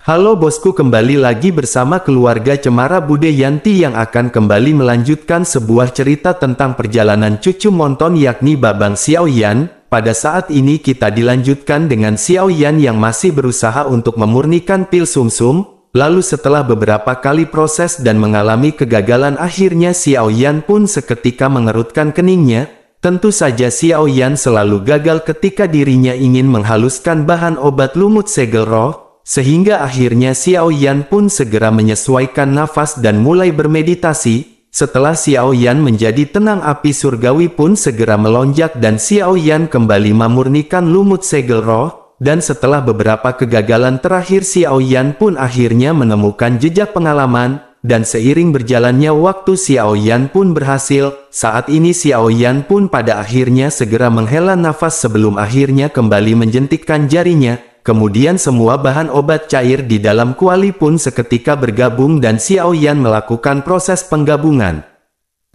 Halo bosku, kembali lagi bersama keluarga Cemara Bude Yanti yang akan kembali melanjutkan sebuah cerita tentang perjalanan cucu Monton yakni Babang Xiaoyan. Pada saat ini kita dilanjutkan dengan Xiaoyan yang masih berusaha untuk memurnikan pil sumsum. Lalu setelah beberapa kali proses dan mengalami kegagalan, akhirnya Xiaoyan pun seketika mengerutkan keningnya. Tentu saja Xiaoyan selalu gagal ketika dirinya ingin menghaluskan bahan obat lumut segel roh. Sehingga akhirnya Xiaoyan pun segera menyesuaikan nafas dan mulai bermeditasi. Setelah Xiaoyan menjadi tenang, api surgawi pun segera melonjak dan Xiaoyan kembali memurnikan lumut segel roh. Dan setelah beberapa kegagalan terakhir, Xiaoyan pun akhirnya menemukan jejak pengalaman. Dan seiring berjalannya waktu, Xiaoyan pun berhasil. Saat ini Xiaoyan pun pada akhirnya segera menghela nafas sebelum akhirnya kembali menjentikkan jarinya. Kemudian semua bahan obat cair di dalam kuali pun seketika bergabung dan Xiaoyan melakukan proses penggabungan.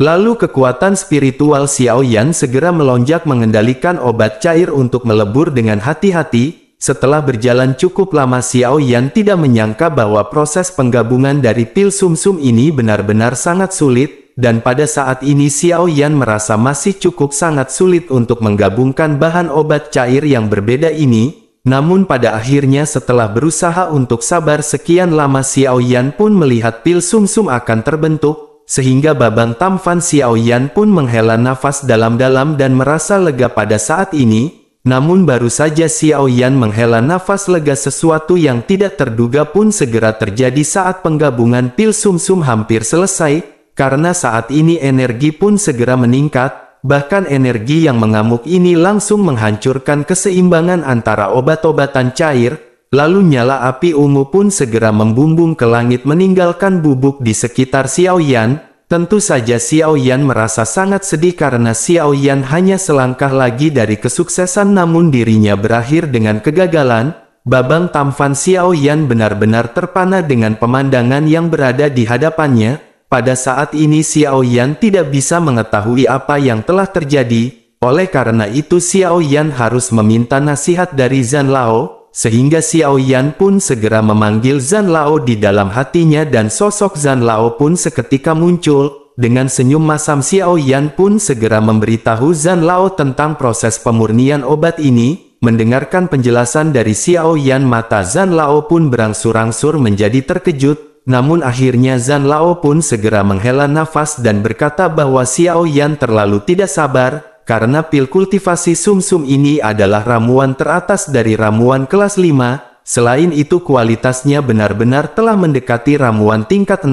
Lalu kekuatan spiritual Xiaoyan segera melonjak mengendalikan obat cair untuk melebur dengan hati-hati. Setelah berjalan cukup lama, Xiaoyan tidak menyangka bahwa proses penggabungan dari pil sumsum ini benar-benar sangat sulit. Dan pada saat ini Xiaoyan merasa masih cukup sangat sulit untuk menggabungkan bahan obat cair yang berbeda ini. Namun pada akhirnya setelah berusaha untuk sabar sekian lama, Xiaoyan pun melihat pil sumsum akan terbentuk, sehingga Babang Tamfan Xiaoyan pun menghela nafas dalam-dalam dan merasa lega pada saat ini. Namun baru saja Xiaoyan menghela nafas lega, sesuatu yang tidak terduga pun segera terjadi saat penggabungan pil sumsum hampir selesai, karena saat ini energi pun segera meningkat. Bahkan energi yang mengamuk ini langsung menghancurkan keseimbangan antara obat-obatan cair, lalu nyala api ungu pun segera membumbung ke langit meninggalkan bubuk di sekitar Xiaoyan. Tentu saja Xiaoyan merasa sangat sedih karena Xiaoyan hanya selangkah lagi dari kesuksesan namun dirinya berakhir dengan kegagalan. Babang Tamfan Xiaoyan benar-benar terpana dengan pemandangan yang berada di hadapannya. Pada saat ini Xiaoyan tidak bisa mengetahui apa yang telah terjadi, oleh karena itu Xiaoyan harus meminta nasihat dari Zhan Lao, sehingga Xiaoyan pun segera memanggil Zhan Lao di dalam hatinya dan sosok Zhan Lao pun seketika muncul. Dengan senyum masam Xiaoyan pun segera memberitahu Zhan Lao tentang proses pemurnian obat ini. Mendengarkan penjelasan dari Xiaoyan, mata Zhan Lao pun berangsur-angsur menjadi terkejut. Namun akhirnya Zhan Lao pun segera menghela nafas dan berkata bahwa Xiaoyan terlalu tidak sabar, karena pil kultivasi sumsum ini adalah ramuan teratas dari ramuan kelas 5, selain itu kualitasnya benar-benar telah mendekati ramuan tingkat 6,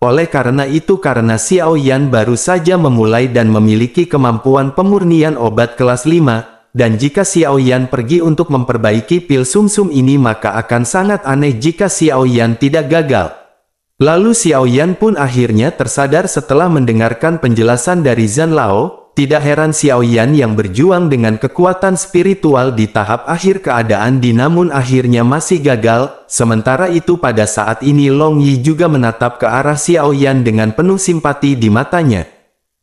oleh karena itu karena Xiaoyan baru saja memulai dan memiliki kemampuan pemurnian obat kelas 5, dan jika Xiaoyan pergi untuk memperbaiki pil sumsum ini maka akan sangat aneh jika Xiaoyan tidak gagal. Lalu Xiaoyan pun akhirnya tersadar setelah mendengarkan penjelasan dari Zhan Lao. Tidak heran Xiaoyan yang berjuang dengan kekuatan spiritual di tahap akhir keadaan namun akhirnya masih gagal. Sementara itu pada saat ini Long Yi juga menatap ke arah Xiaoyan dengan penuh simpati di matanya.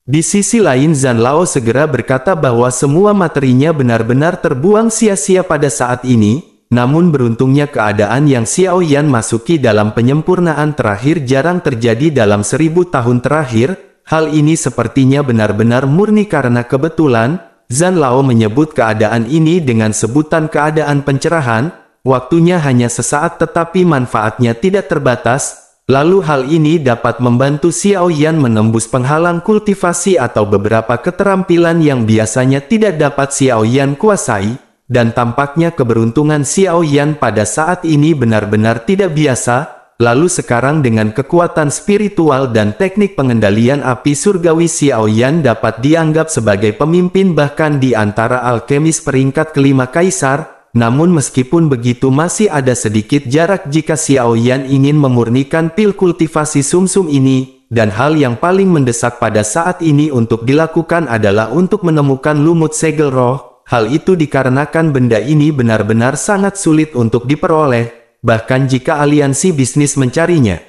Di sisi lain Zhan Lao segera berkata bahwa semua materinya benar-benar terbuang sia-sia pada saat ini. Namun beruntungnya keadaan yang Xiaoyan masuki dalam penyempurnaan terakhir jarang terjadi dalam 1000 tahun terakhir. Hal ini sepertinya benar-benar murni karena kebetulan. Zhan Lao menyebut keadaan ini dengan sebutan keadaan pencerahan. Waktunya hanya sesaat tetapi manfaatnya tidak terbatas. Lalu hal ini dapat membantu Xiaoyan menembus penghalang kultivasi atau beberapa keterampilan yang biasanya tidak dapat Xiaoyan kuasai. Dan tampaknya keberuntungan Xiaoyan pada saat ini benar-benar tidak biasa. Lalu sekarang dengan kekuatan spiritual dan teknik pengendalian api surgawi, Xiaoyan dapat dianggap sebagai pemimpin bahkan di antara alkemis peringkat kelima kaisar. Namun meskipun begitu masih ada sedikit jarak jika Xiaoyan ingin memurnikan pil kultivasi sumsum ini. Dan hal yang paling mendesak pada saat ini untuk dilakukan adalah untuk menemukan lumut segel roh. Hal itu dikarenakan benda ini benar-benar sangat sulit untuk diperoleh, bahkan jika aliansi bisnis mencarinya.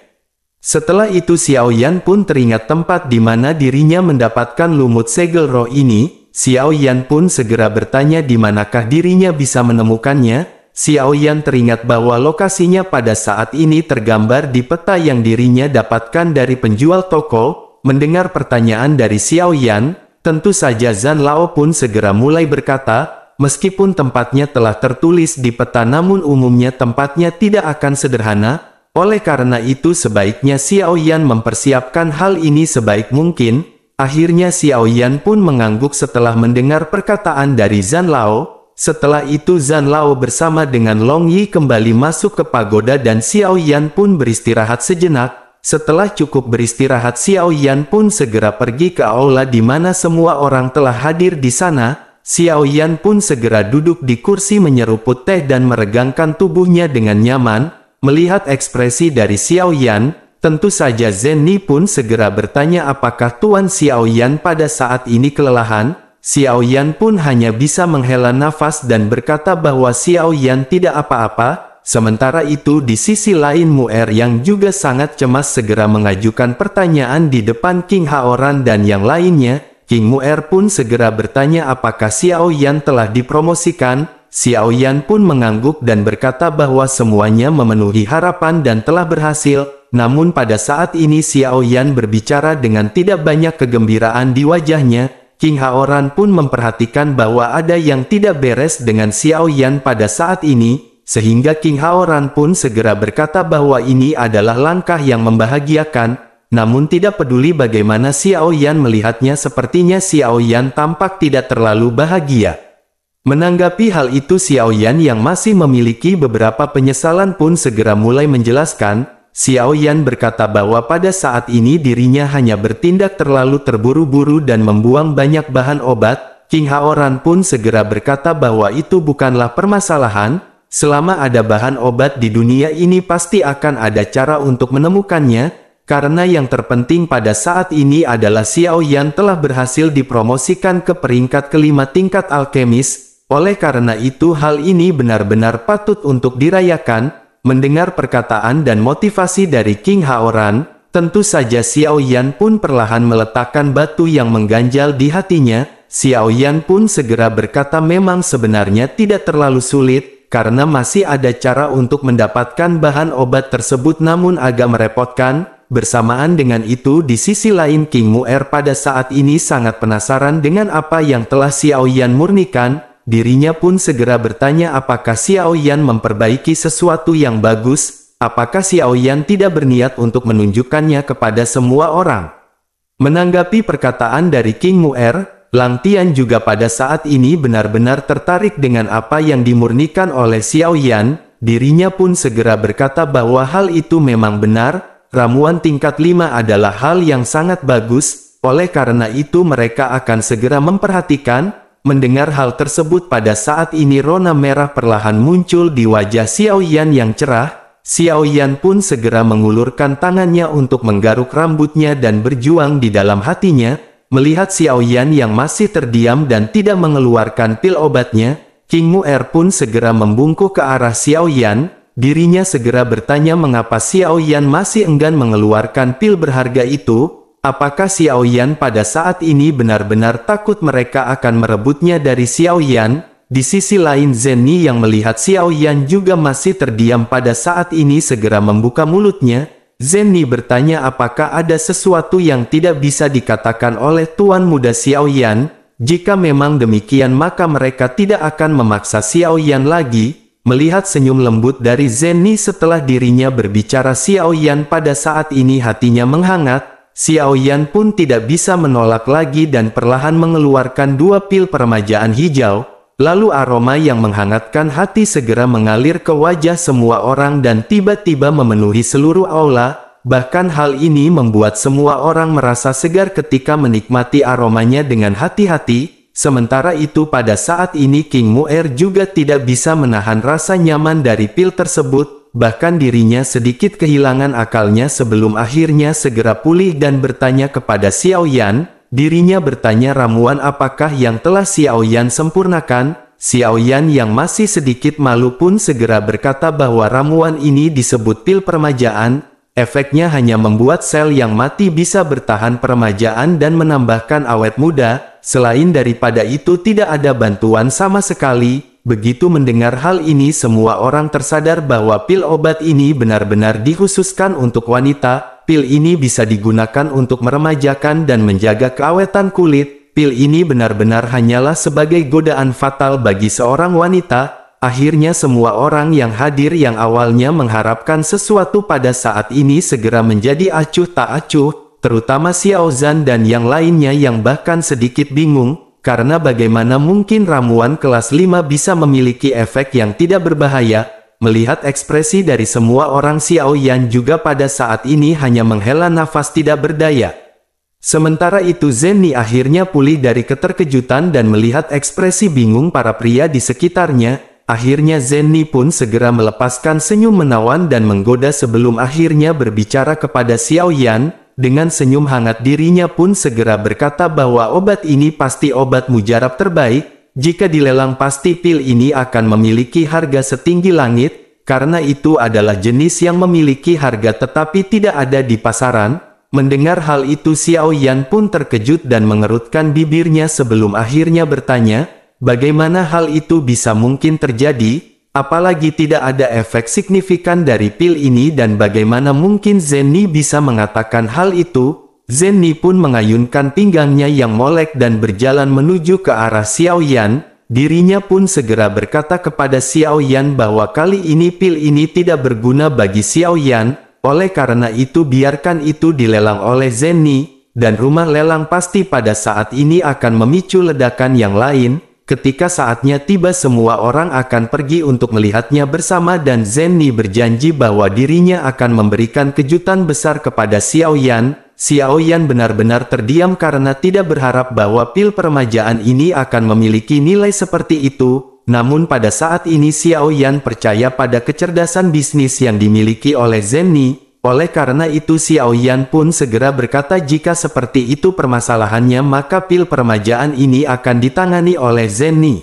Setelah itu Xiaoyan pun teringat tempat di mana dirinya mendapatkan lumut segel roh ini. Xiaoyan pun segera bertanya di manakah dirinya bisa menemukannya. Xiao Yan teringat bahwa lokasinya pada saat ini tergambar di peta yang dirinya dapatkan dari penjual toko. Mendengar pertanyaan dari Xiao Yan, tentu saja Zhan Lao pun segera mulai berkata, meskipun tempatnya telah tertulis di peta namun umumnya tempatnya tidak akan sederhana, oleh karena itu sebaiknya Xiao Yan mempersiapkan hal ini sebaik mungkin. Akhirnya Xiao Yan pun mengangguk setelah mendengar perkataan dari Zhan Lao. Setelah itu Zhan Lao bersama dengan Long Yi kembali masuk ke pagoda dan Xiao Yan pun beristirahat sejenak. Setelah cukup beristirahat Xiao Yan pun segera pergi ke aula di mana semua orang telah hadir di sana. Xiao Yan pun segera duduk di kursi menyeruput teh dan meregangkan tubuhnya dengan nyaman. Melihat ekspresi dari Xiao Yan, tentu saja Zhen Ni pun segera bertanya apakah Tuan Xiao Yan pada saat ini kelelahan. Xiao Yan pun hanya bisa menghela nafas dan berkata bahwa Xiao Yan tidak apa-apa. Sementara itu di sisi lain Mu'er yang juga sangat cemas segera mengajukan pertanyaan di depan King Haoran dan yang lainnya. King Mu'er pun segera bertanya apakah Xiao Yan telah dipromosikan. Xiao Yan pun mengangguk dan berkata bahwa semuanya memenuhi harapan dan telah berhasil. Namun pada saat ini Xiao Yan berbicara dengan tidak banyak kegembiraan di wajahnya. King Haoran pun memperhatikan bahwa ada yang tidak beres dengan Xiao Yan pada saat ini, sehingga King Haoran pun segera berkata bahwa ini adalah langkah yang membahagiakan, namun tidak peduli bagaimana Xiao Yan melihatnya sepertinya Xiao Yan tampak tidak terlalu bahagia. Menanggapi hal itu Xiao Yan yang masih memiliki beberapa penyesalan pun segera mulai menjelaskan. Xiao Yan berkata bahwa pada saat ini dirinya hanya bertindak terlalu terburu-buru dan membuang banyak bahan obat. King Haoran pun segera berkata bahwa itu bukanlah permasalahan. Selama ada bahan obat di dunia ini pasti akan ada cara untuk menemukannya. Karena yang terpenting pada saat ini adalah Xiao Yan telah berhasil dipromosikan ke peringkat kelima tingkat alkemis. Oleh karena itu hal ini benar-benar patut untuk dirayakan. Mendengar perkataan dan motivasi dari King Haoran, tentu saja Xiao Yan pun perlahan meletakkan batu yang mengganjal di hatinya. Xiao Yan pun segera berkata memang sebenarnya tidak terlalu sulit, karena masih ada cara untuk mendapatkan bahan obat tersebut namun agak merepotkan. Bersamaan dengan itu di sisi lain King Mu'er pada saat ini sangat penasaran dengan apa yang telah Xiao Yan murnikan. Dirinya pun segera bertanya apakah Xiao Yan memperbaiki sesuatu yang bagus, apakah Xiao Yan tidak berniat untuk menunjukkannya kepada semua orang. Menanggapi perkataan dari King Mu'er, Lang Tian juga pada saat ini benar-benar tertarik dengan apa yang dimurnikan oleh Xiao Yan. Dirinya pun segera berkata bahwa hal itu memang benar, ramuan tingkat 5 adalah hal yang sangat bagus, oleh karena itu mereka akan segera memperhatikan. Mendengar hal tersebut pada saat ini rona merah perlahan muncul di wajah Xiao Yan yang cerah. Xiao Yan pun segera mengulurkan tangannya untuk menggaruk rambutnya dan berjuang di dalam hatinya. Melihat Xiao Yan yang masih terdiam dan tidak mengeluarkan pil obatnya, King Mu'er pun segera membungkuk ke arah Xiao Yan. Dirinya segera bertanya mengapa Xiao Yan masih enggan mengeluarkan pil berharga itu. Apakah Xiao Yan pada saat ini benar-benar takut mereka akan merebutnya dari Xiao Yan? Di sisi lain Zhen Ni yang melihat Xiao Yan juga masih terdiam pada saat ini segera membuka mulutnya. Zhen Ni bertanya apakah ada sesuatu yang tidak bisa dikatakan oleh Tuan Muda Xiao Yan. Jika memang demikian maka mereka tidak akan memaksa Xiao Yan lagi. Melihat senyum lembut dari Zhen Ni setelah dirinya berbicara Xiao Yan pada saat ini hatinya menghangat. Xiao Yan pun tidak bisa menolak lagi dan perlahan mengeluarkan 2 pil permajaan hijau. Lalu aroma yang menghangatkan hati segera mengalir ke wajah semua orang dan tiba-tiba memenuhi seluruh aula. Bahkan hal ini membuat semua orang merasa segar ketika menikmati aromanya dengan hati-hati. Sementara itu pada saat ini King Mu'er juga tidak bisa menahan rasa nyaman dari pil tersebut. Bahkan dirinya sedikit kehilangan akalnya sebelum akhirnya segera pulih dan bertanya kepada Xiao Yan. Dirinya bertanya ramuan apakah yang telah Xiao Yan sempurnakan. Xiao Yan yang masih sedikit malu pun segera berkata bahwa ramuan ini disebut pil permajaan. Efeknya hanya membuat sel yang mati bisa bertahan permajaan dan menambahkan awet muda. Selain daripada itu tidak ada bantuan sama sekali. Begitu mendengar hal ini semua orang tersadar bahwa pil obat ini benar-benar dikhususkan untuk wanita. Pil ini bisa digunakan untuk meremajakan dan menjaga keawetan kulit. Pil ini benar-benar hanyalah sebagai godaan fatal bagi seorang wanita. Akhirnya semua orang yang hadir yang awalnya mengharapkan sesuatu pada saat ini segera menjadi acuh tak acuh, terutama Xiao Zhan dan yang lainnya yang bahkan sedikit bingung. Karena bagaimana mungkin ramuan kelas 5 bisa memiliki efek yang tidak berbahaya? Melihat ekspresi dari semua orang, Xiao Yan juga pada saat ini hanya menghela nafas tidak berdaya. Sementara itu Zenny akhirnya pulih dari keterkejutan dan melihat ekspresi bingung para pria di sekitarnya. Akhirnya Zenny pun segera melepaskan senyum menawan dan menggoda sebelum akhirnya berbicara kepada Xiao Yan. Dengan senyum hangat dirinya pun segera berkata bahwa obat ini pasti obat mujarab terbaik. Jika dilelang pasti pil ini akan memiliki harga setinggi langit, karena itu adalah jenis yang memiliki harga tetapi tidak ada di pasaran. Mendengar hal itu Xiao Yan pun terkejut dan mengerutkan bibirnya sebelum akhirnya bertanya, bagaimana hal itu bisa mungkin terjadi? Apalagi tidak ada efek signifikan dari pil ini dan bagaimana mungkin Zenny bisa mengatakan hal itu? Zenny pun mengayunkan pinggangnya yang molek dan berjalan menuju ke arah Xiao Yan. Dirinya pun segera berkata kepada Xiao Yan bahwa kali ini pil ini tidak berguna bagi Xiao Yan. Oleh karena itu biarkan itu dilelang oleh Zenny, dan rumah lelang pasti pada saat ini akan memicu ledakan yang lain. Ketika saatnya tiba semua orang akan pergi untuk melihatnya bersama dan Zenny berjanji bahwa dirinya akan memberikan kejutan besar kepada Xiao Yan. Xiao Yan benar-benar terdiam karena tidak berharap bahwa pil peremajaan ini akan memiliki nilai seperti itu. Namun pada saat ini Xiao Yan percaya pada kecerdasan bisnis yang dimiliki oleh Zenny. Oleh karena itu Xiao Yan pun segera berkata jika seperti itu permasalahannya maka pil peremajaan ini akan ditangani oleh Zenny.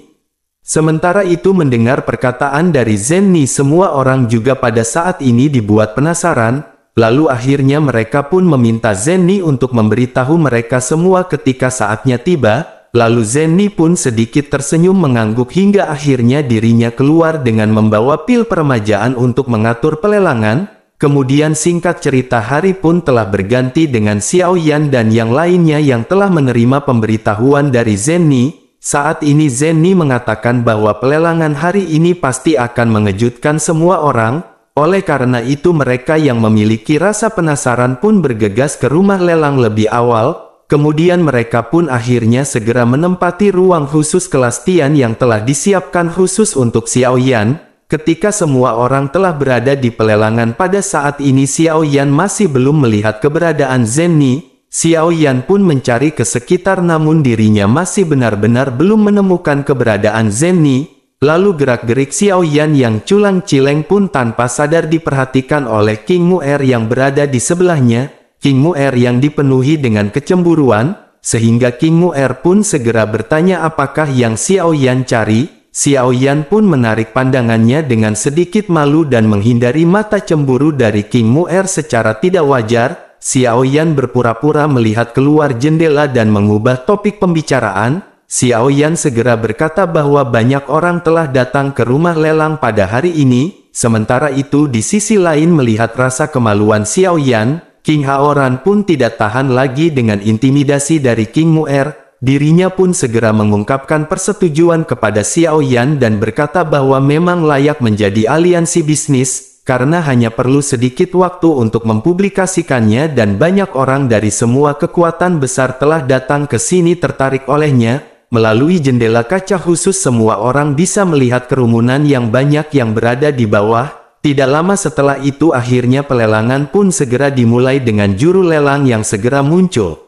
Sementara itu mendengar perkataan dari Zenny semua orang juga pada saat ini dibuat penasaran. Lalu akhirnya mereka pun meminta Zenny untuk memberitahu mereka semua ketika saatnya tiba. Lalu Zenny pun sedikit tersenyum mengangguk hingga akhirnya dirinya keluar dengan membawa pil peremajaan untuk mengatur pelelangan. Kemudian singkat cerita hari pun telah berganti dengan Xiao Yan dan yang lainnya yang telah menerima pemberitahuan dari Zenny. Saat ini Zenny mengatakan bahwa pelelangan hari ini pasti akan mengejutkan semua orang. Oleh karena itu mereka yang memiliki rasa penasaran pun bergegas ke rumah lelang lebih awal. Kemudian mereka pun akhirnya segera menempati ruang khusus kelas Tian yang telah disiapkan khusus untuk Xiao Yan. Ketika semua orang telah berada di pelelangan pada saat ini Xiao Yan masih belum melihat keberadaan Zenny. Xiao Yan pun mencari ke sekitar namun dirinya masih benar-benar belum menemukan keberadaan Zenny. Lalu gerak-gerik Xiao Yan yang culang-cileng pun tanpa sadar diperhatikan oleh King Mu'er yang berada di sebelahnya. King Mu'er yang dipenuhi dengan kecemburuan, sehingga King Mu'er pun segera bertanya apakah yang Xiao Yan cari. Xiao Yan pun menarik pandangannya dengan sedikit malu dan menghindari mata cemburu dari King Mu'er secara tidak wajar. Xiao Yan berpura-pura melihat keluar jendela dan mengubah topik pembicaraan. Xiao Yan segera berkata bahwa banyak orang telah datang ke rumah lelang pada hari ini. Sementara itu di sisi lain melihat rasa kemaluan Xiao Yan, King Haoran pun tidak tahan lagi dengan intimidasi dari King Mu'er. Dirinya pun segera mengungkapkan persetujuan kepada Xiao Yan dan berkata bahwa memang layak menjadi aliansi bisnis, karena hanya perlu sedikit waktu untuk mempublikasikannya dan banyak orang dari semua kekuatan besar telah datang ke sini tertarik olehnya. Melalui jendela kaca khusus semua orang bisa melihat kerumunan yang banyak yang berada di bawah. Tidak lama setelah itu akhirnya pelelangan pun segera dimulai dengan juru lelang yang segera muncul.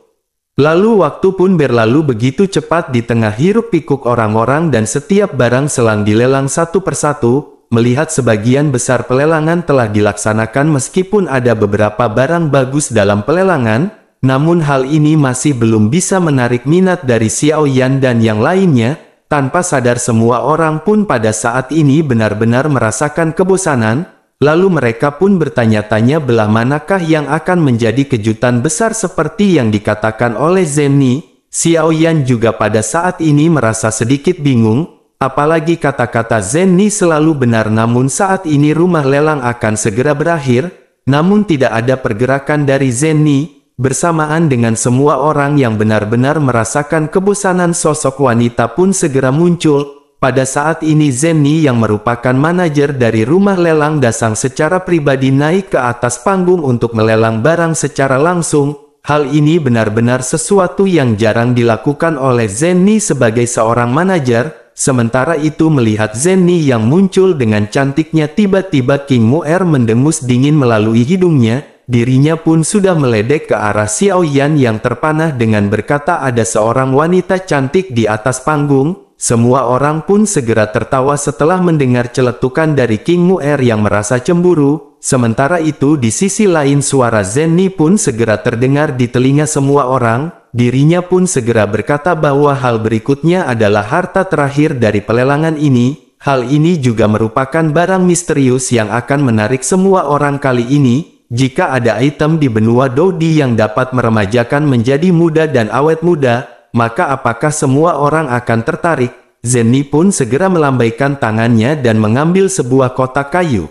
Lalu waktu pun berlalu begitu cepat di tengah hiruk pikuk orang-orang dan setiap barang selang dilelang satu persatu. Melihat sebagian besar pelelangan telah dilaksanakan meskipun ada beberapa barang bagus dalam pelelangan, namun hal ini masih belum bisa menarik minat dari Xiao Yan dan yang lainnya. Tanpa sadar semua orang pun pada saat ini benar-benar merasakan kebosanan. Lalu mereka pun bertanya-tanya belah manakah yang akan menjadi kejutan besar seperti yang dikatakan oleh Zenny. Xiao Yan juga pada saat ini merasa sedikit bingung. Apalagi kata-kata Zenny selalu benar, namun saat ini rumah lelang akan segera berakhir, namun tidak ada pergerakan dari Zenny. Bersamaan dengan semua orang yang benar-benar merasakan kebosanan, sosok wanita pun segera muncul. Pada saat ini Zenny yang merupakan manajer dari rumah lelang Dasang secara pribadi naik ke atas panggung untuk melelang barang secara langsung. Hal ini benar-benar sesuatu yang jarang dilakukan oleh Zenny sebagai seorang manajer. Sementara itu melihat Zenny yang muncul dengan cantiknya, tiba-tiba King Mu'er mendengus dingin melalui hidungnya. Dirinya pun sudah meledek ke arah Xiao Yan yang terpanah dengan berkata, ada seorang wanita cantik di atas panggung. Semua orang pun segera tertawa setelah mendengar celetukan dari King Mu'er yang merasa cemburu. Sementara itu di sisi lain suara Zenny pun segera terdengar di telinga semua orang. Dirinya pun segera berkata bahwa hal berikutnya adalah harta terakhir dari pelelangan ini. Hal ini juga merupakan barang misterius yang akan menarik semua orang kali ini. Jika ada item di benua Dodi yang dapat meremajakan menjadi muda dan awet muda, maka apakah semua orang akan tertarik? Zenny pun segera melambaikan tangannya dan mengambil sebuah kotak kayu.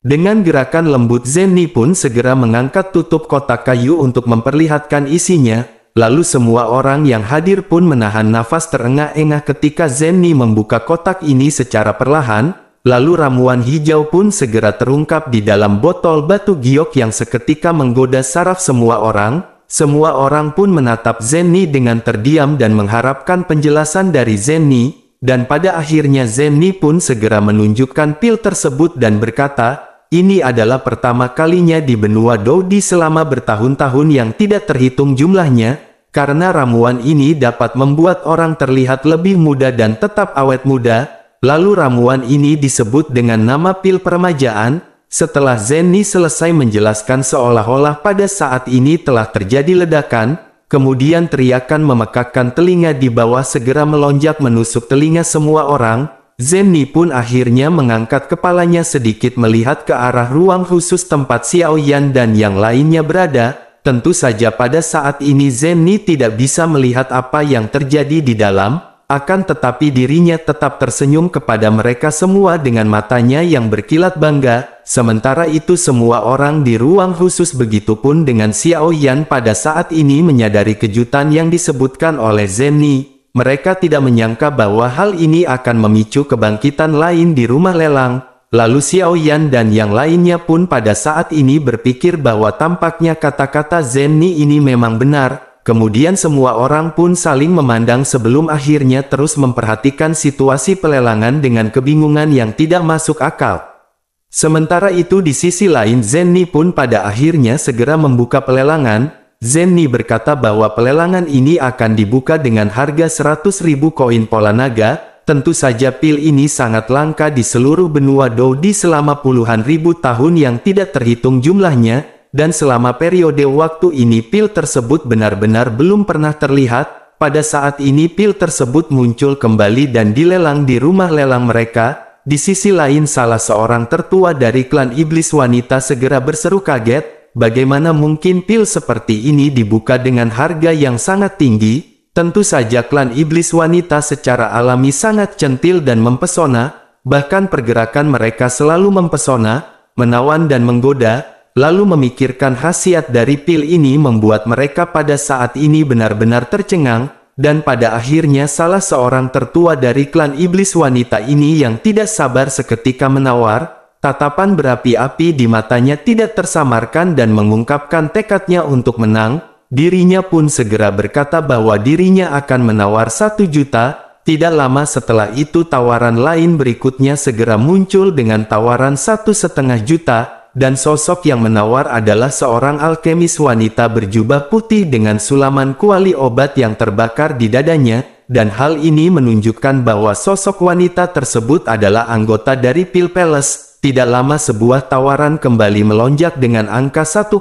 Dengan gerakan lembut Zenny pun segera mengangkat tutup kotak kayu untuk memperlihatkan isinya. Lalu semua orang yang hadir pun menahan nafas terengah-engah ketika Zenny membuka kotak ini secara perlahan. Lalu ramuan hijau pun segera terungkap di dalam botol batu giok yang seketika menggoda saraf semua orang. Semua orang pun menatap Zenny dengan terdiam dan mengharapkan penjelasan dari Zenny. Dan pada akhirnya Zenny pun segera menunjukkan pil tersebut dan berkata, ini adalah pertama kalinya di benua Dodi selama bertahun-tahun yang tidak terhitung jumlahnya. Karena ramuan ini dapat membuat orang terlihat lebih muda dan tetap awet muda. Lalu ramuan ini disebut dengan nama pil peremajaan. Setelah Zenny selesai menjelaskan seolah-olah pada saat ini telah terjadi ledakan, kemudian teriakan memekakkan telinga di bawah segera melonjak menusuk telinga semua orang. Zenny pun akhirnya mengangkat kepalanya sedikit melihat ke arah ruang khusus tempat Xiao Yan dan yang lainnya berada. Tentu saja pada saat ini Zenny tidak bisa melihat apa yang terjadi di dalam. Akan tetapi dirinya tetap tersenyum kepada mereka semua dengan matanya yang berkilat bangga. Sementara itu semua orang di ruang khusus begitupun dengan Xiao Yan pada saat ini menyadari kejutan yang disebutkan oleh Zenny. Mereka tidak menyangka bahwa hal ini akan memicu kebangkitan lain di rumah lelang. Lalu Xiao Yan dan yang lainnya pun pada saat ini berpikir bahwa tampaknya kata-kata Zenny ini memang benar. Kemudian semua orang pun saling memandang sebelum akhirnya terus memperhatikan situasi pelelangan dengan kebingungan yang tidak masuk akal. Sementara itu di sisi lain Zenny pun pada akhirnya segera membuka pelelangan. Zenny berkata bahwa pelelangan ini akan dibuka dengan harga 100.000 koin pola naga. Tentu saja pil ini sangat langka di seluruh benua Dodi selama puluhan ribu tahun yang tidak terhitung jumlahnya. Dan selama periode waktu ini pil tersebut benar-benar belum pernah terlihat. Pada saat ini pil tersebut muncul kembali dan dilelang di rumah lelang mereka. Di sisi lain salah seorang tertua dari klan iblis wanita segera berseru kaget. Bagaimana mungkin pil seperti ini dibuka dengan harga yang sangat tinggi? Tentu saja klan iblis wanita secara alami sangat centil dan mempesona. Bahkan pergerakan mereka selalu mempesona, menawan dan menggoda. Lalu memikirkan khasiat dari pil ini membuat mereka pada saat ini benar-benar tercengang, dan pada akhirnya salah seorang tertua dari klan iblis wanita ini yang tidak sabar seketika menawar, tatapan berapi-api di matanya tidak tersamarkan dan mengungkapkan tekadnya untuk menang. Dirinya pun segera berkata bahwa dirinya akan menawar 1 juta. Tidak lama setelah itu tawaran lain berikutnya segera muncul dengan tawaran 1,5 juta. Dan sosok yang menawar adalah seorang alkemis wanita berjubah putih dengan sulaman kuali obat yang terbakar di dadanya, dan hal ini menunjukkan bahwa sosok wanita tersebut adalah anggota dari Pil Palace. Tidak lama sebuah tawaran kembali melonjak dengan angka 1,8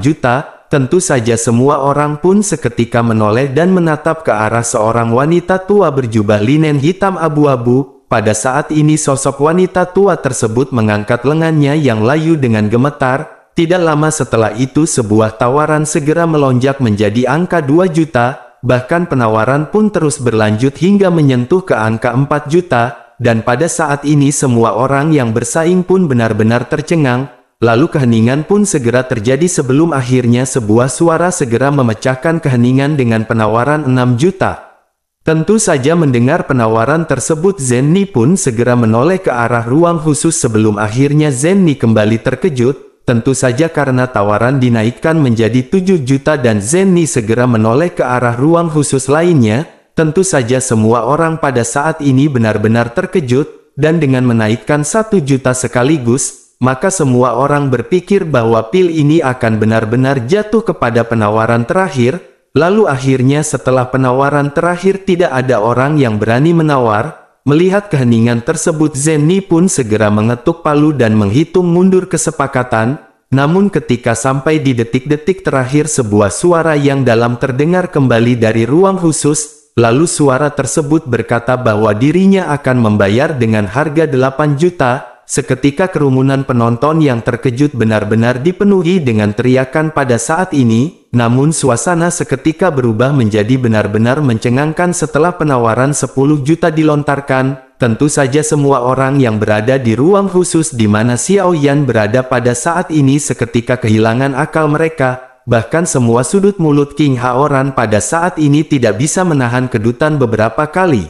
juta, tentu saja semua orang pun seketika menoleh dan menatap ke arah seorang wanita tua berjubah linen hitam abu-abu. Pada saat ini sosok wanita tua tersebut mengangkat lengannya yang layu dengan gemetar. Tidak lama setelah itu sebuah tawaran segera melonjak menjadi angka 2 juta. bahkan penawaran pun terus berlanjut hingga menyentuh ke angka 4 juta, dan pada saat ini semua orang yang bersaing pun benar-benar tercengang, lalu keheningan pun segera terjadi sebelum akhirnya sebuah suara segera memecahkan keheningan dengan penawaran 6 juta. Tentu saja mendengar penawaran tersebut Zenny pun segera menoleh ke arah ruang khusus sebelum akhirnya Zenny kembali terkejut. Tentu saja karena tawaran dinaikkan menjadi 7 juta dan Zenny segera menoleh ke arah ruang khusus lainnya, tentu saja semua orang pada saat ini benar-benar terkejut, dan dengan menaikkan 1 juta sekaligus, maka semua orang berpikir bahwa pil ini akan benar-benar jatuh kepada penawaran terakhir, lalu akhirnya setelah penawaran terakhir tidak ada orang yang berani menawar. Melihat keheningan tersebut Zenny pun segera mengetuk palu dan menghitung mundur kesepakatan, namun ketika sampai di detik-detik terakhir sebuah suara yang dalam terdengar kembali dari ruang khusus, lalu suara tersebut berkata bahwa dirinya akan membayar dengan harga 8 juta, seketika kerumunan penonton yang terkejut benar-benar dipenuhi dengan teriakan pada saat ini. Namun suasana seketika berubah menjadi benar-benar mencengangkan setelah penawaran 10 juta dilontarkan. Tentu saja semua orang yang berada di ruang khusus di mana Xiao Yan berada pada saat ini seketika kehilangan akal mereka. Bahkan semua sudut mulut King Haoran pada saat ini tidak bisa menahan kedutan beberapa kali.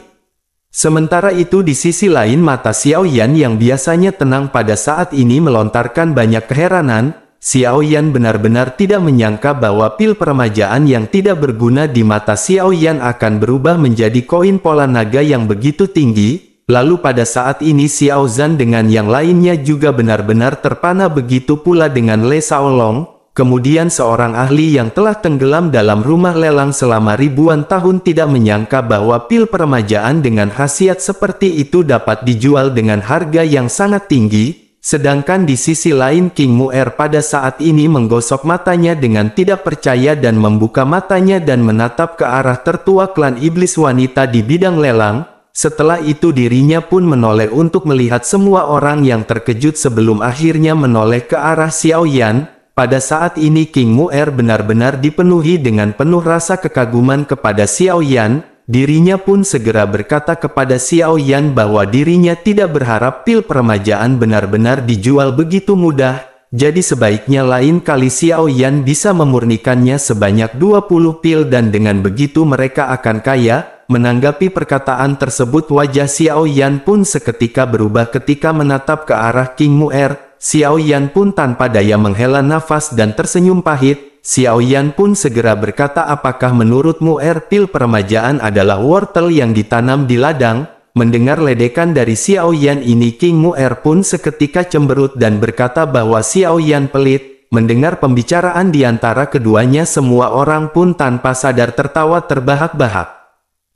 Sementara itu di sisi lain mata Xiao Yan yang biasanya tenang pada saat ini melontarkan banyak keheranan. Xiao Yan benar-benar tidak menyangka bahwa pil peremajaan yang tidak berguna di mata Xiao Yan akan berubah menjadi koin pola naga yang begitu tinggi. Lalu pada saat ini Xiao Zhan dengan yang lainnya juga benar-benar terpana, begitu pula dengan Le Shaolong. Kemudian seorang ahli yang telah tenggelam dalam rumah lelang selama ribuan tahun tidak menyangka bahwa pil peremajaan dengan khasiat seperti itu dapat dijual dengan harga yang sangat tinggi. Sedangkan di sisi lain King Mu'er pada saat ini menggosok matanya dengan tidak percaya dan membuka matanya dan menatap ke arah tertua klan iblis wanita di bidang lelang. Setelah itu dirinya pun menoleh untuk melihat semua orang yang terkejut sebelum akhirnya menoleh ke arah Xiao Yan. Pada saat ini King Mu'er benar-benar dipenuhi dengan penuh rasa kekaguman kepada Xiao Yan. Dirinya pun segera berkata kepada Xiao Yan bahwa dirinya tidak berharap pil peremajaan benar-benar dijual begitu mudah, jadi sebaiknya lain kali Xiao Yan bisa memurnikannya sebanyak 20 pil dan dengan begitu mereka akan kaya. Menanggapi perkataan tersebut wajah Xiao Yan pun seketika berubah ketika menatap ke arah King Mu'er. Xiao Yan pun tanpa daya menghela nafas dan tersenyum pahit. Xiao Yan pun segera berkata, apakah menurutmu pil peremajaan adalah wortel yang ditanam di ladang? Mendengar ledekan dari Xiao Yan ini King Mu'er pun seketika cemberut dan berkata bahwa Xiao Yan pelit. Mendengar pembicaraan di antara keduanya semua orang pun tanpa sadar tertawa terbahak-bahak.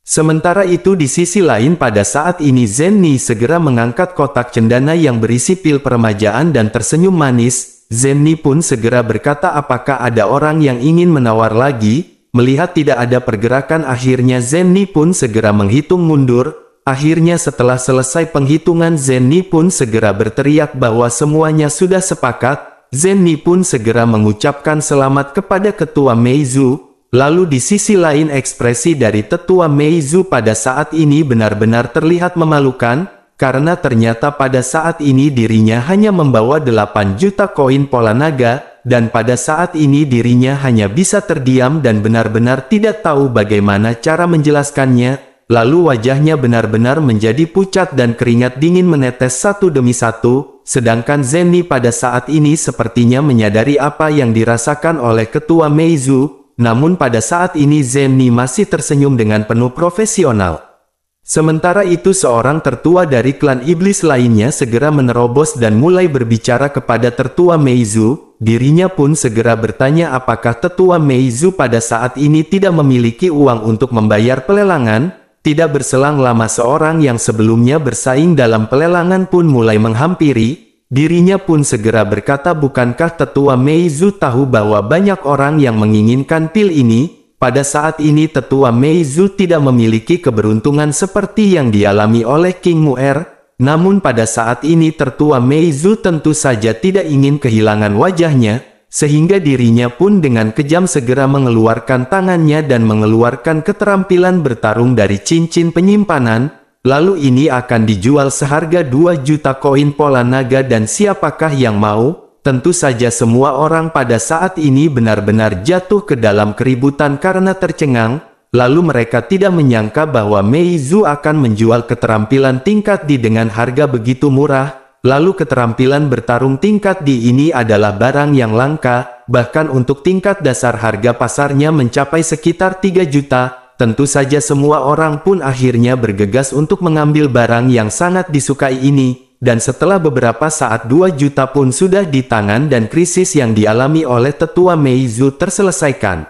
Sementara itu di sisi lain pada saat ini Zenny segera mengangkat kotak cendana yang berisi pil peremajaan dan tersenyum manis. Zenny pun segera berkata, apakah ada orang yang ingin menawar lagi? Melihat tidak ada pergerakan akhirnya Zenny pun segera menghitung mundur. Akhirnya setelah selesai penghitungan Zenny pun segera berteriak bahwa semuanya sudah sepakat. Zenny pun segera mengucapkan selamat kepada Ketua Meizu. Lalu di sisi lain ekspresi dari Tetua Meizu pada saat ini benar-benar terlihat memalukan. Karena ternyata pada saat ini dirinya hanya membawa 8 juta koin pola naga, dan pada saat ini dirinya hanya bisa terdiam dan benar-benar tidak tahu bagaimana cara menjelaskannya. Lalu wajahnya benar-benar menjadi pucat dan keringat dingin menetes satu demi satu, sedangkan Zenny pada saat ini sepertinya menyadari apa yang dirasakan oleh Ketua Meizu, namun pada saat ini Zenny masih tersenyum dengan penuh profesional. Sementara itu seorang tertua dari klan iblis lainnya segera menerobos dan mulai berbicara kepada Tetua Meizu. Dirinya pun segera bertanya apakah Tetua Meizu pada saat ini tidak memiliki uang untuk membayar pelelangan. Tidak berselang lama seorang yang sebelumnya bersaing dalam pelelangan pun mulai menghampiri. Dirinya pun segera berkata, bukankah Tetua Meizu tahu bahwa banyak orang yang menginginkan pil ini? Pada saat ini Tetua Meizu tidak memiliki keberuntungan seperti yang dialami oleh King Mu'er. Namun pada saat ini Tetua Meizu tentu saja tidak ingin kehilangan wajahnya. sehingga dirinya pun dengan kejam segera mengeluarkan tangannya dan mengeluarkan keterampilan bertarung dari cincin penyimpanan, lalu ini akan dijual seharga 2 juta koin pola naga dan siapakah yang mau? Tentu saja semua orang pada saat ini benar-benar jatuh ke dalam keributan karena tercengang, lalu mereka tidak menyangka bahwa Mei Zhu akan menjual keterampilan tingkat D dengan harga begitu murah. Lalu keterampilan bertarung tingkat D ini adalah barang yang langka, bahkan untuk tingkat dasar harga pasarnya mencapai sekitar 3 juta. Tentu saja semua orang pun akhirnya bergegas untuk mengambil barang yang sangat disukai ini, dan setelah beberapa saat 2 juta pun sudah di tangan dan krisis yang dialami oleh tetua Mei Zhu terselesaikan.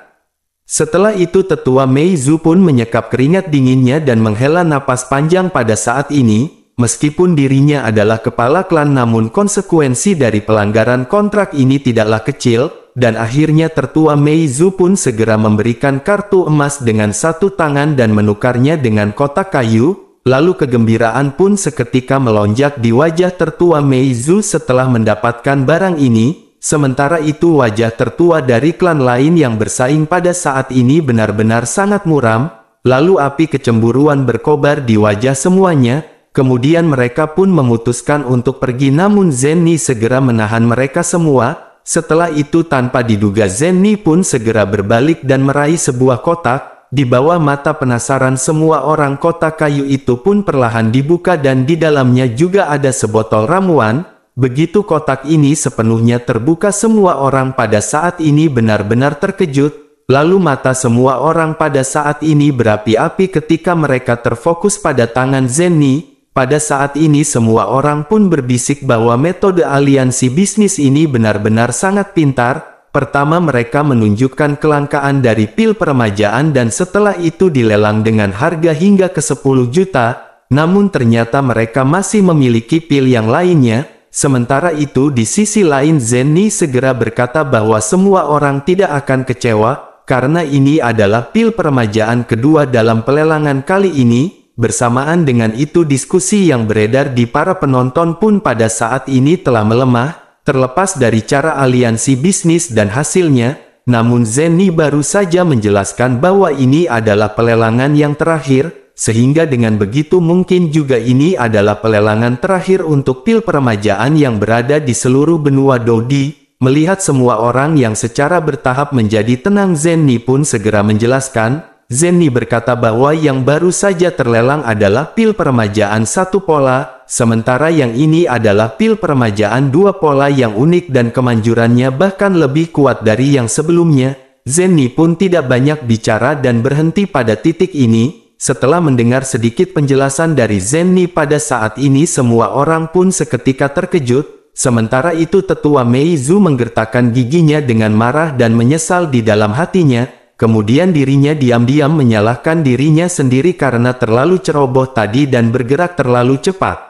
Setelah itu tetua Mei Zhu pun menyekap keringat dinginnya dan menghela napas panjang pada saat ini. Meskipun dirinya adalah kepala klan namun konsekuensi dari pelanggaran kontrak ini tidaklah kecil, dan akhirnya tertua Mei Zhu pun segera memberikan kartu emas dengan satu tangan dan menukarnya dengan kotak kayu, lalu kegembiraan pun seketika melonjak di wajah tertua Mei Zhu setelah mendapatkan barang ini, sementara itu wajah tertua dari klan lain yang bersaing pada saat ini benar-benar sangat muram, lalu api kecemburuan berkobar di wajah semuanya. Kemudian mereka pun memutuskan untuk pergi namun Zenny segera menahan mereka semua. Setelah itu tanpa diduga Zenny pun segera berbalik dan meraih sebuah kotak. Di bawah mata penasaran semua orang kotak kayu itu pun perlahan dibuka dan di dalamnya juga ada sebotol ramuan. Begitu kotak ini sepenuhnya terbuka semua orang pada saat ini benar-benar terkejut. Lalu mata semua orang pada saat ini berapi-api ketika mereka terfokus pada tangan Zenny. Pada saat ini semua orang pun berbisik bahwa metode aliansi bisnis ini benar-benar sangat pintar. Pertama mereka menunjukkan kelangkaan dari pil peremajaan dan setelah itu dilelang dengan harga hingga ke 10 juta. Namun ternyata mereka masih memiliki pil yang lainnya. Sementara itu di sisi lain Zenny segera berkata bahwa semua orang tidak akan kecewa, karena ini adalah pil peremajaan kedua dalam pelelangan kali ini. Bersamaan dengan itu diskusi yang beredar di para penonton pun pada saat ini telah melemah, terlepas dari cara aliansi bisnis dan hasilnya, namun Zenny baru saja menjelaskan bahwa ini adalah pelelangan yang terakhir, sehingga dengan begitu mungkin juga ini adalah pelelangan terakhir untuk pil peremajaan yang berada di seluruh benua Dodi. Melihat semua orang yang secara bertahap menjadi tenang Zenny pun segera menjelaskan. Zenny berkata bahwa yang baru saja terlelang adalah pil peremajaan 1 pola, sementara yang ini adalah pil peremajaan 2 pola yang unik dan kemanjurannya bahkan lebih kuat dari yang sebelumnya. Zenny pun tidak banyak bicara dan berhenti pada titik ini. Setelah mendengar sedikit penjelasan dari Zenny pada saat ini semua orang pun seketika terkejut. Sementara itu tetua Mei Zhu menggertakkan giginya dengan marah dan menyesal di dalam hatinya. Kemudian dirinya diam-diam menyalahkan dirinya sendiri karena terlalu ceroboh tadi dan bergerak terlalu cepat.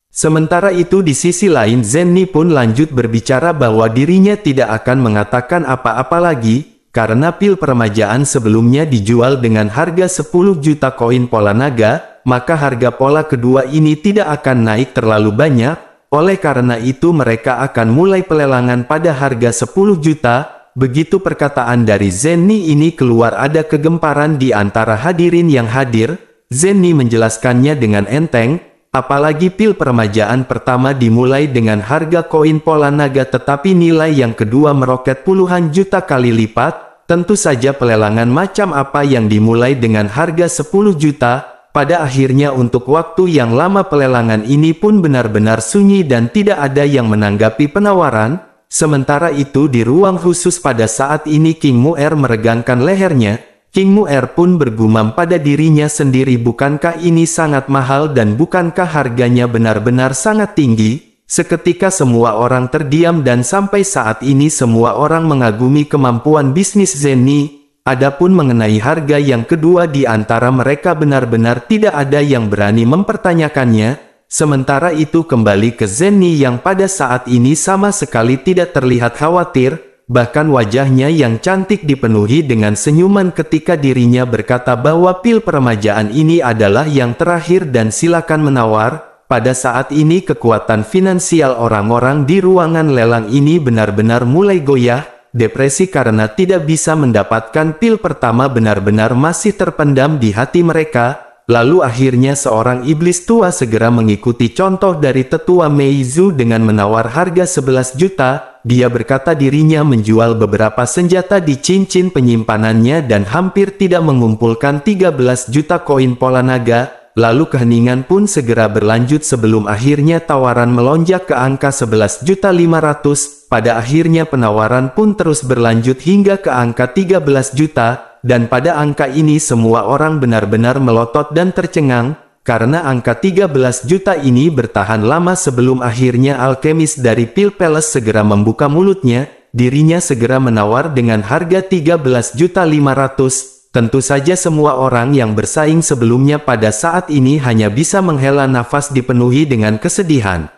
Sementara itu di sisi lain Zenny pun lanjut berbicara bahwa dirinya tidak akan mengatakan apa-apa lagi, karena pil peremajaan sebelumnya dijual dengan harga 10 juta koin pola naga, maka harga pola kedua ini tidak akan naik terlalu banyak, oleh karena itu mereka akan mulai pelelangan pada harga 10 juta. Begitu perkataan dari Zenny ini keluar ada kegemparan di antara hadirin yang hadir. Zenny menjelaskannya dengan enteng, apalagi pil peremajaan pertama dimulai dengan harga koin pola naga tetapi nilai yang kedua meroket puluhan juta kali lipat. Tentu saja pelelangan macam apa yang dimulai dengan harga 10 juta, pada akhirnya untuk waktu yang lama pelelangan ini pun benar-benar sunyi dan tidak ada yang menanggapi penawaran. Sementara itu di ruang khusus pada saat ini King Mu'er meregangkan lehernya. King Mu'er pun bergumam pada dirinya sendiri, bukankah ini sangat mahal dan bukankah harganya benar-benar sangat tinggi? Seketika semua orang terdiam dan sampai saat ini semua orang mengagumi kemampuan bisnis Zenny. Adapun mengenai harga yang kedua di antara mereka benar-benar tidak ada yang berani mempertanyakannya. Sementara itu kembali ke Zenny yang pada saat ini sama sekali tidak terlihat khawatir, bahkan wajahnya yang cantik dipenuhi dengan senyuman ketika dirinya berkata bahwa pil peremajaan ini adalah yang terakhir dan silakan menawar. Pada saat ini kekuatan finansial orang-orang di ruangan lelang ini benar-benar mulai goyah. depresi karena tidak bisa mendapatkan pil pertama benar-benar masih terpendam di hati mereka. Lalu akhirnya seorang iblis tua segera mengikuti contoh dari tetua Meizu dengan menawar harga 11 juta. Dia berkata dirinya menjual beberapa senjata di cincin penyimpanannya dan hampir tidak mengumpulkan 13 juta koin pola naga. Lalu keheningan pun segera berlanjut sebelum akhirnya tawaran melonjak ke angka 11.500.000. Pada akhirnya penawaran pun terus berlanjut hingga ke angka 13 juta. Dan pada angka ini semua orang benar-benar melotot dan tercengang, karena angka 13 juta ini bertahan lama sebelum akhirnya alkemis dari Pil Palace segera membuka mulutnya. Dirinya segera menawar dengan harga 13.500.000. Tentu saja semua orang yang bersaing sebelumnya pada saat ini hanya bisa menghela nafas dipenuhi dengan kesedihan.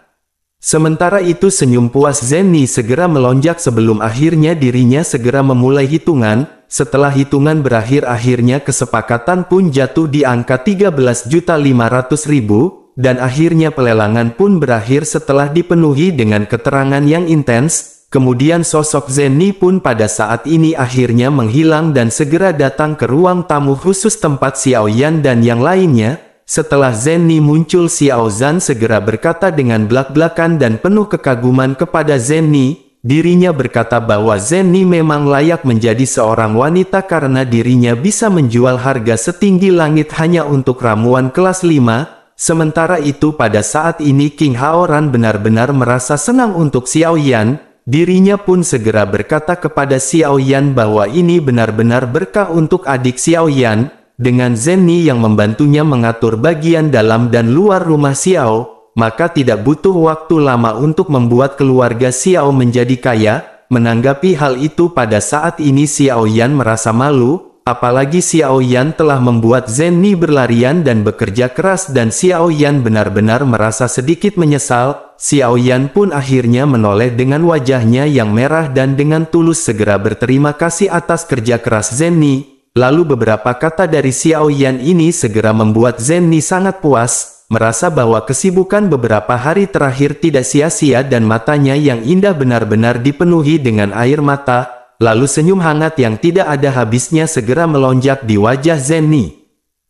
Sementara itu senyum puas Zenny segera melonjak sebelum akhirnya dirinya segera memulai hitungan. Setelah hitungan berakhir akhirnya kesepakatan pun jatuh di angka 13.500.000, dan akhirnya pelelangan pun berakhir setelah dipenuhi dengan keterangan yang intens. Kemudian sosok Zenny pun pada saat ini akhirnya menghilang dan segera datang ke ruang tamu khusus tempat Xiao Yan dan yang lainnya. Setelah Zenny muncul, Xiao Zhan segera berkata dengan belak-belakan dan penuh kekaguman kepada Zenny. Dirinya berkata bahwa Zenny memang layak menjadi seorang wanita karena dirinya bisa menjual harga setinggi langit hanya untuk ramuan kelas 5. Sementara itu pada saat ini King Haoran benar-benar merasa senang untuk Xiao Yan. Dirinya pun segera berkata kepada Xiao Yan bahwa ini benar-benar berkah untuk adik Xiao Yan. Dengan Zenny yang membantunya mengatur bagian dalam dan luar rumah Xiao, maka tidak butuh waktu lama untuk membuat keluarga Xiao menjadi kaya. Menanggapi hal itu pada saat ini Xiao Yan merasa malu, apalagi Xiao Yan telah membuat Zenny berlarian dan bekerja keras dan Xiao Yan benar-benar merasa sedikit menyesal. Xiao Yan pun akhirnya menoleh dengan wajahnya yang merah dan dengan tulus segera berterima kasih atas kerja keras Zenny. Lalu beberapa kata dari Xiao Yan ini segera membuat Zenny sangat puas. Merasa bahwa kesibukan beberapa hari terakhir tidak sia-sia dan matanya yang indah benar-benar dipenuhi dengan air mata. Lalu senyum hangat yang tidak ada habisnya segera melonjak di wajah Zenny.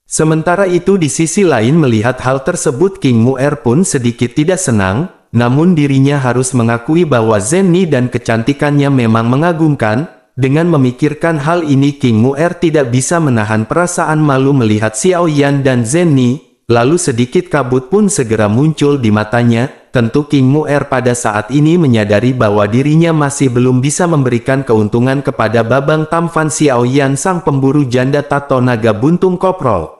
Sementara itu di sisi lain melihat hal tersebut King Mu'er pun sedikit tidak senang. Namun dirinya harus mengakui bahwa Zenny dan kecantikannya memang mengagumkan. Dengan memikirkan hal ini King Mu'er tidak bisa menahan perasaan malu melihat Xiao Yan dan Zenny. Lalu sedikit kabut pun segera muncul di matanya. Tentu King Mu'er pada saat ini menyadari bahwa dirinya masih belum bisa memberikan keuntungan kepada Babang Tamfan Xiao Yan sang pemburu janda tato naga buntung koprol.